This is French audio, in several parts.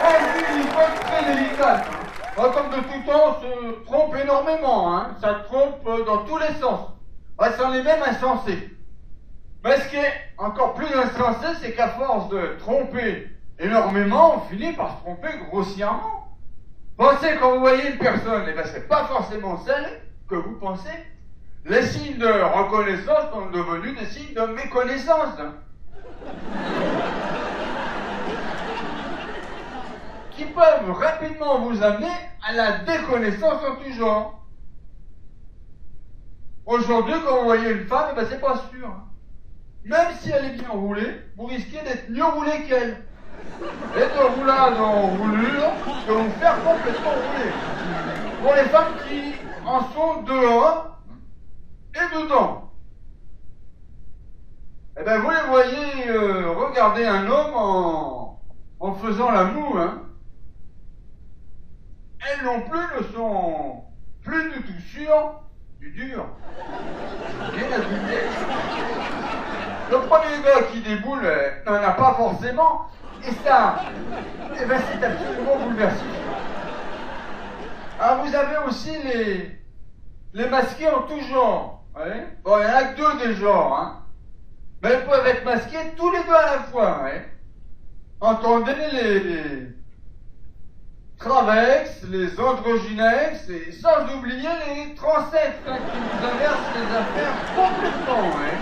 vit une époque très délicate. Comme de tout temps, on se trompe énormément. Hein. Ça trompe dans tous les sens. Ça en est même insensé. Mais ce qui est encore plus insensé, c'est qu'à force de tromper énormément, on finit par se tromper grossièrement. Pensez quand vous voyez une personne, c'est pas forcément celle que vous pensez. Les signes de reconnaissance sont devenus des signes de méconnaissance. Qui peuvent rapidement vous amener à la déconnaissance en tout genre. Aujourd'hui, quand vous voyez une femme, c'est pas sûr. Même si elle est bien roulée, vous risquez d'être mieux roulé qu'elle. Et de roulade en roulure, de vous faire complètement rouler. Pour les femmes qui en sont dehors et dedans. Vous les voyez regarder un homme en faisant l'amour, hein. Elles non plus ne sont plus du tout sûres du dur. Bien abusé. Le premier gars qui déboule n'en a pas forcément, et ça, c'est absolument bouleversant. Alors vous avez aussi les masqués en tout genre. Ouais. Bon, il n'y en a que deux des genres, hein. Mais elles peuvent être masquées tous les deux à la fois. Ouais. Entendez les travex, les androgynex, et sans oublier les transex, hein, qui vous inversent les affaires complètement. Ouais.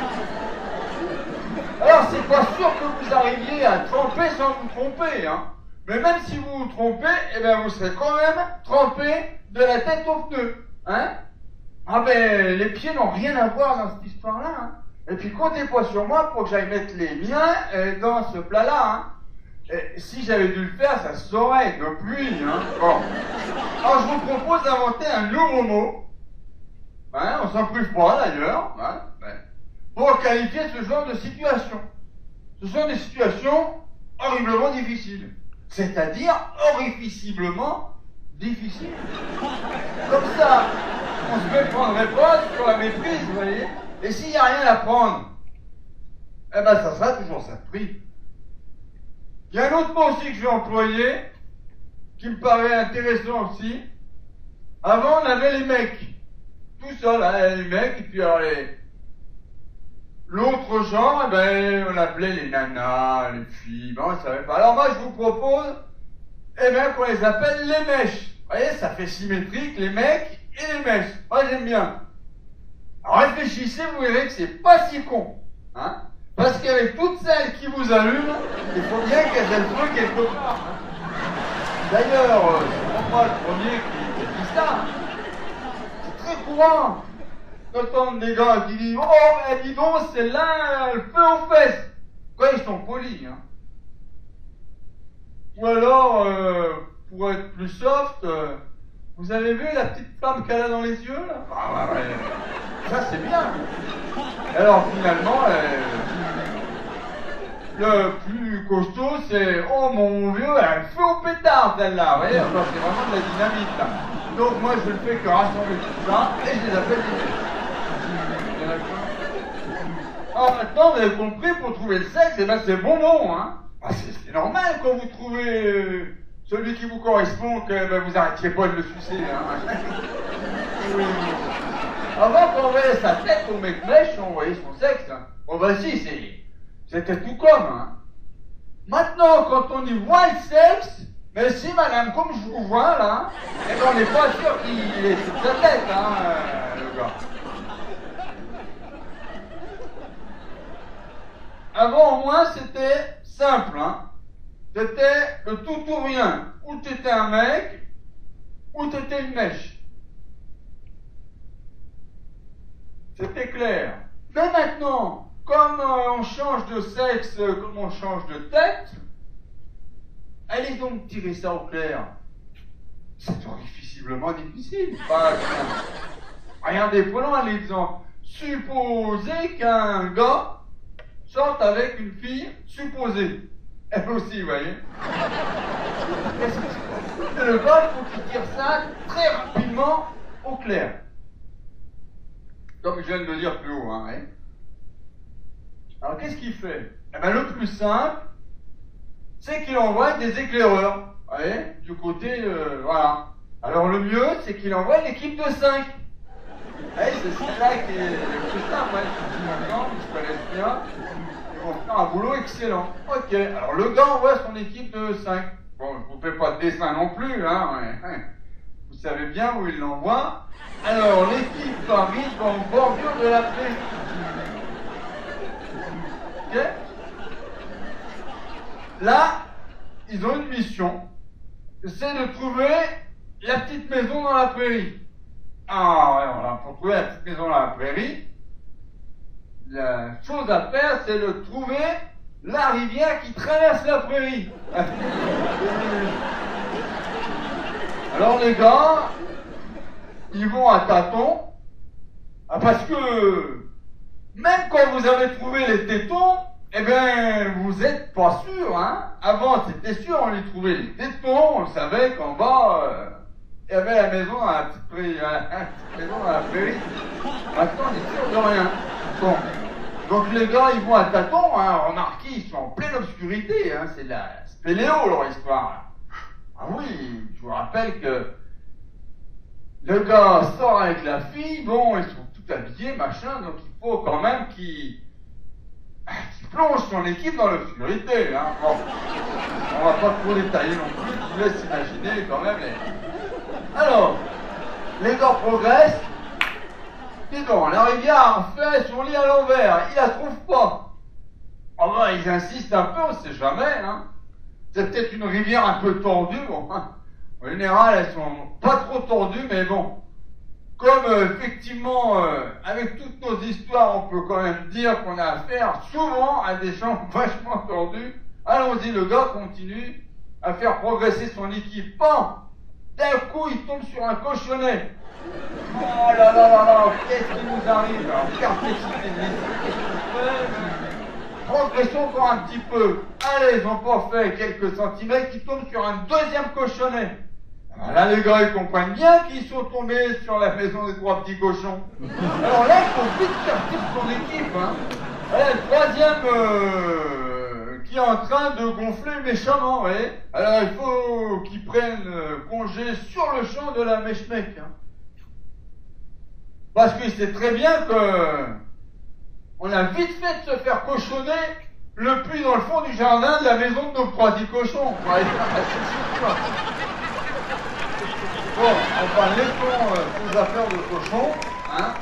Alors, c'est pas sûr que vous arriviez à tremper sans vous tromper, hein. Mais même si vous vous trompez, vous serez quand même trempé de la tête aux pneus, hein. Les pieds n'ont rien à voir dans cette histoire-là, hein. Et puis, comptez pas sur moi pour que j'aille mettre les miens dans ce plat-là, hein. Et si j'avais dû le faire, ça se saurait depuis, hein. Bon. Alors, je vous propose d'inventer un nouveau mot, hein, on s'en prive pas d'ailleurs, hein, pour qualifier ce genre de situation. Ce sont des situations horriblement difficiles. C'est-à-dire horrificiblement difficiles. Comme ça, on se fait prendre réponse sur la méprise, vous voyez. Et s'il n'y a rien à prendre, ça sera toujours ça de prix. Il y a un autre mot aussi que je vais employer, qui me paraît intéressant aussi. Avant, on avait les mecs. Tout seul, hein, les mecs, et puis alors l'autre genre, on appelait les nanas, les filles, on ne savait pas. Alors moi, je vous propose, qu'on les appelle les mèches. Vous voyez, ça fait symétrique, les mecs et les mèches. Moi, j'aime bien. Alors réfléchissez, vous verrez que c'est pas si con, hein. Parce qu'avec toutes celles qui vous allument, il faut bien qu'elles aient le feu quelque part. D'ailleurs, c'est pas moi le premier qui dit ça. C'est très courant. J'entends des gars qui disent « Oh, dis donc, celle-là, le feu aux fesses !» Quoi, ils sont polis, hein. Ou alors, pour être plus soft, vous avez vu la petite flamme qu'elle a dans les yeux, là? Ah ouais, ça c'est bien. Alors finalement, le plus costaud, c'est « Oh mon vieux, elle a le feu au pétard, celle-là !» Vous voyez, c'est vraiment de la dynamite, là. Donc moi, je ne fais que rassembler tout ça, et je les appelle des mecs. Alors maintenant, vous avez compris, pour trouver le sexe, c'est bonbon, hein. C'est normal quand vous trouvez celui qui vous correspond que vous arrêtiez pas de le sucer, hein. Oui. Avant qu'on voyait sa tête au mec mèche, on voyait son sexe. Hein. Bon si, c'était tout comme, hein. Maintenant, quand on y voit le sexe, mais si madame, comme je vous vois là, on n'est pas sûr qu'il ait toute sa tête, hein, le gars. Avant, au moins, c'était simple, hein. C'était le tout ou rien. Ou t'étais un mec, ou t'étais une mèche. C'était clair. Mais maintenant, comme on change de sexe, comme on change de tête, allez donc tirer ça au clair. C'est difficilement difficile. Regardez, prenons un exemple. Supposez qu'un gars sorte avec une fille supposée. Elle aussi, vous voyez. Le gars, il faut qu'il tire ça très rapidement au clair. Comme je viens de le dire plus haut, hein. Ouais. Alors, qu'est-ce qu'il fait? Le plus simple, c'est qu'il envoie des éclaireurs. Vous voyez, du côté, voilà. Alors le mieux, c'est qu'il envoie l'équipe de 5. C'est celle-là qui est le plus simple, ouais. Je dis maintenant, ils se connaissent bien. Ils vont faire un boulot excellent. Ok, alors le gars envoie son équipe de 5. Bon, je vous fais pas de dessin non plus, hein. Ouais. Vous savez bien où il l'envoie. Alors, l'équipe arrive en bordure de la prairie. Ok? Là, ils ont une mission. C'est de trouver la petite maison dans la prairie. Ah ouais, voilà, pour trouver la petite maison dans la prairie, la chose à faire, c'est de trouver la rivière qui traverse la prairie. Alors les gars, ils vont à tâtons, parce que même quand vous avez trouvé les tétons, eh ben vous êtes pas sûr, hein. Avant c'était sûr, on y trouvait les tétons, on savait qu'en bas il y avait la maison dans la petite prairie, maison dans la prairie. Maintenant on est sûr de rien. Bon. Donc les gars ils vont à tâtons, hein. Remarquez, ils sont en pleine obscurité, hein. C'est de la spéléo leur histoire là. Ah oui, je vous rappelle que le gars sort avec la fille, bon, ils sont tout habillés, machin, donc il faut quand même qu'il plonge son équipe dans l'obscurité, hein. Bon, on va pas trop détailler non plus, je vous laisse imaginer quand même Alors, les gars progressent, dis donc, la rivière fait son lit à l'envers, ils la trouvent pas. Ah ben, ils insistent un peu, on sait jamais, hein. C'est peut-être une rivière un peu tordue, bon, hein. En général, elles sont pas trop tordues, mais bon. Comme effectivement, avec toutes nos histoires, on peut quand même dire qu'on a affaire souvent à des gens vachement tordus. Allons-y, le gars continue à faire progresser son équipe. Bon, d'un coup, il tombe sur un cochonnet. Oh là là là là, qu'est-ce qui nous arrive? Alors, perplexité de l'esprit, qu'est-ce qu'on fait? Progressons encore un petit peu. Allez, ils ont pas fait quelques centimètres, ils tombent sur un deuxième cochonnet. Alors là, les gars, ils comprennent bien qu'ils sont tombés sur la maison des trois petits cochons. Alors là, il faut vite sortir son équipe, hein. Allez, le troisième qui est en train de gonfler méchamment, vous voyez. Alors, il faut qu'ils prennent congé sur le champ de la mèche-mec, hein. Parce qu'il sait très bien que on a vite fait de se faire cochonner le puits dans le fond du jardin de la maison de nos trois petits cochons. Ouais, c'est sûr. Bon, enfin, laissons ces affaires de cochons, hein.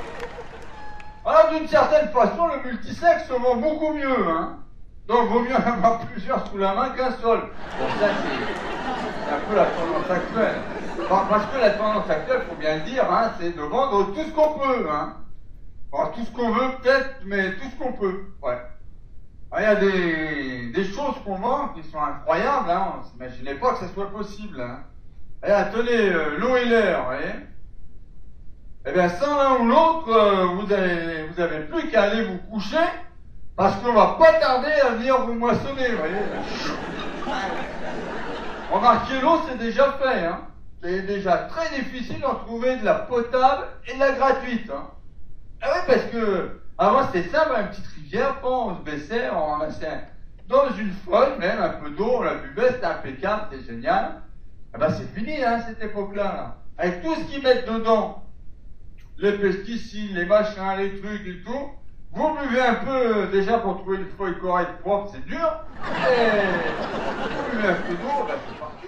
Alors, d'une certaine façon, le multisexe se vend beaucoup mieux, hein. Donc, vaut mieux en avoir plusieurs sous la main qu'un seul. Bon, ça, c'est un peu la tendance actuelle. Bon, parce que la tendance actuelle, faut bien le dire, hein, c'est de vendre tout ce qu'on peut, hein. Bon, tout ce qu'on veut, peut-être, mais tout ce qu'on peut, ouais. Il y a des choses qu'on vend qui sont incroyables, hein. On s'imaginait pas que ça soit possible, hein. Et tenez, l'eau et l'air, vous voyez. Eh bien, sans l'un ou l'autre, vous avez plus qu'à aller vous coucher, parce qu'on va pas tarder à venir vous moissonner, vous voyez. Remarquez, l'eau, c'est déjà fait, hein. C'est déjà très difficile d'en trouver de la potable et de la gratuite, hein. Ah oui, parce que, avant, c'était simple, une petite rivière, on se baissait, on ramassait dans une feuille, même un peu d'eau, on la buvait, c'était impeccable, c'était génial. Ah ben c'est fini, hein, cette époque-là, là. Avec tout ce qu'ils mettent dedans, les pesticides, les machins, les trucs et tout, vous buvez un peu, déjà pour trouver une feuille correcte propre, c'est dur, et vous buvez un peu d'eau, ben c'est parti.